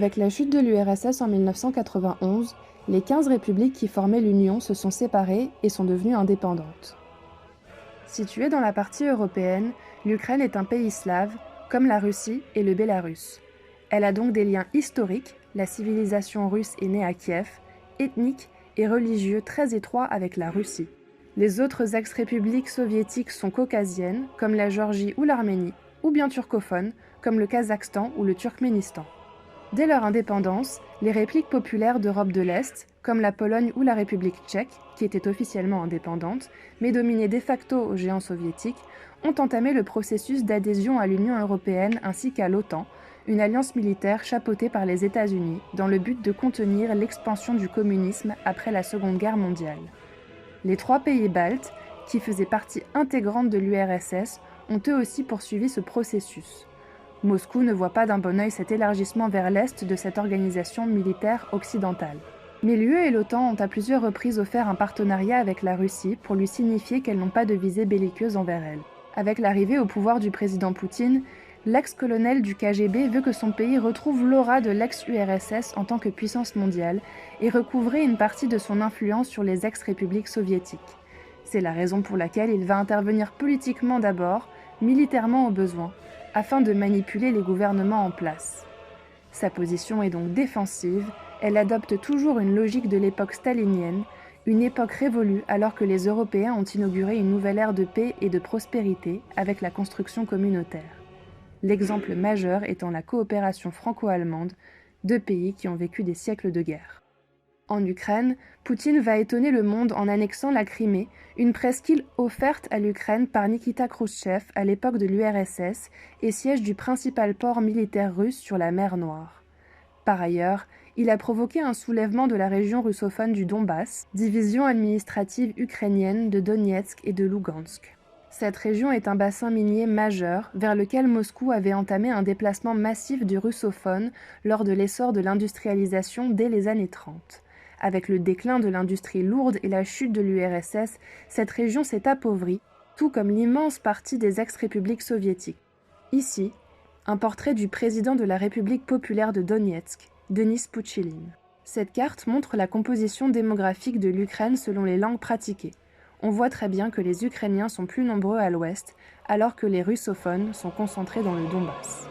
Avec la chute de l'URSS en 1991, les 15 républiques qui formaient l'Union se sont séparées et sont devenues indépendantes. Située dans la partie européenne, l'Ukraine est un pays slave, comme la Russie et le Bélarus. Elle a donc des liens historiques, la civilisation russe est née à Kiev, ethniques et religieux très étroits avec la Russie. Les autres ex-républiques soviétiques sont caucasiennes, comme la Géorgie ou l'Arménie, ou bien turcophones, comme le Kazakhstan ou le Turkménistan. Dès leur indépendance, les républiques populaires d'Europe de l'Est, comme la Pologne ou la République tchèque, qui étaient officiellement indépendantes, mais dominées de facto au géant soviétique, ont entamé le processus d'adhésion à l'Union européenne ainsi qu'à l'OTAN, une alliance militaire chapeautée par les États-Unis, dans le but de contenir l'expansion du communisme après la Seconde Guerre mondiale. Les 3 pays baltes, qui faisaient partie intégrante de l'URSS, ont eux aussi poursuivi ce processus. Moscou ne voit pas d'un bon œil cet élargissement vers l'Est de cette organisation militaire occidentale. Mais l'UE et l'OTAN ont à plusieurs reprises offert un partenariat avec la Russie pour lui signifier qu'elles n'ont pas de visée belliqueuse envers elle. Avec l'arrivée au pouvoir du président Poutine, l'ex-colonel du KGB veut que son pays retrouve l'aura de l'ex-URSS en tant que puissance mondiale et recouvrer une partie de son influence sur les ex-républiques soviétiques. C'est la raison pour laquelle il va intervenir politiquement d'abord, militairement au besoin, afin de manipuler les gouvernements en place. Sa position est donc défensive, elle adopte toujours une logique de l'époque stalinienne, une époque révolue alors que les Européens ont inauguré une nouvelle ère de paix et de prospérité avec la construction communautaire. L'exemple majeur étant la coopération franco-allemande, 2 pays qui ont vécu des siècles de guerre. En Ukraine, Poutine va étonner le monde en annexant la Crimée, une presqu'île offerte à l'Ukraine par Nikita Khrouchtchev à l'époque de l'URSS et siège du principal port militaire russe sur la mer Noire. Par ailleurs, il a provoqué un soulèvement de la région russophone du Donbass, division administrative ukrainienne de Donetsk et de Lugansk. Cette région est un bassin minier majeur vers lequel Moscou avait entamé un déplacement massif du russophone lors de l'essor de l'industrialisation dès les années 30. Avec le déclin de l'industrie lourde et la chute de l'URSS, cette région s'est appauvrie, tout comme l'immense partie des ex-républiques soviétiques. Ici, un portrait du président de la République populaire de Donetsk, Denis Pouchkine. Cette carte montre la composition démographique de l'Ukraine selon les langues pratiquées. On voit très bien que les Ukrainiens sont plus nombreux à l'ouest, alors que les russophones sont concentrés dans le Donbass.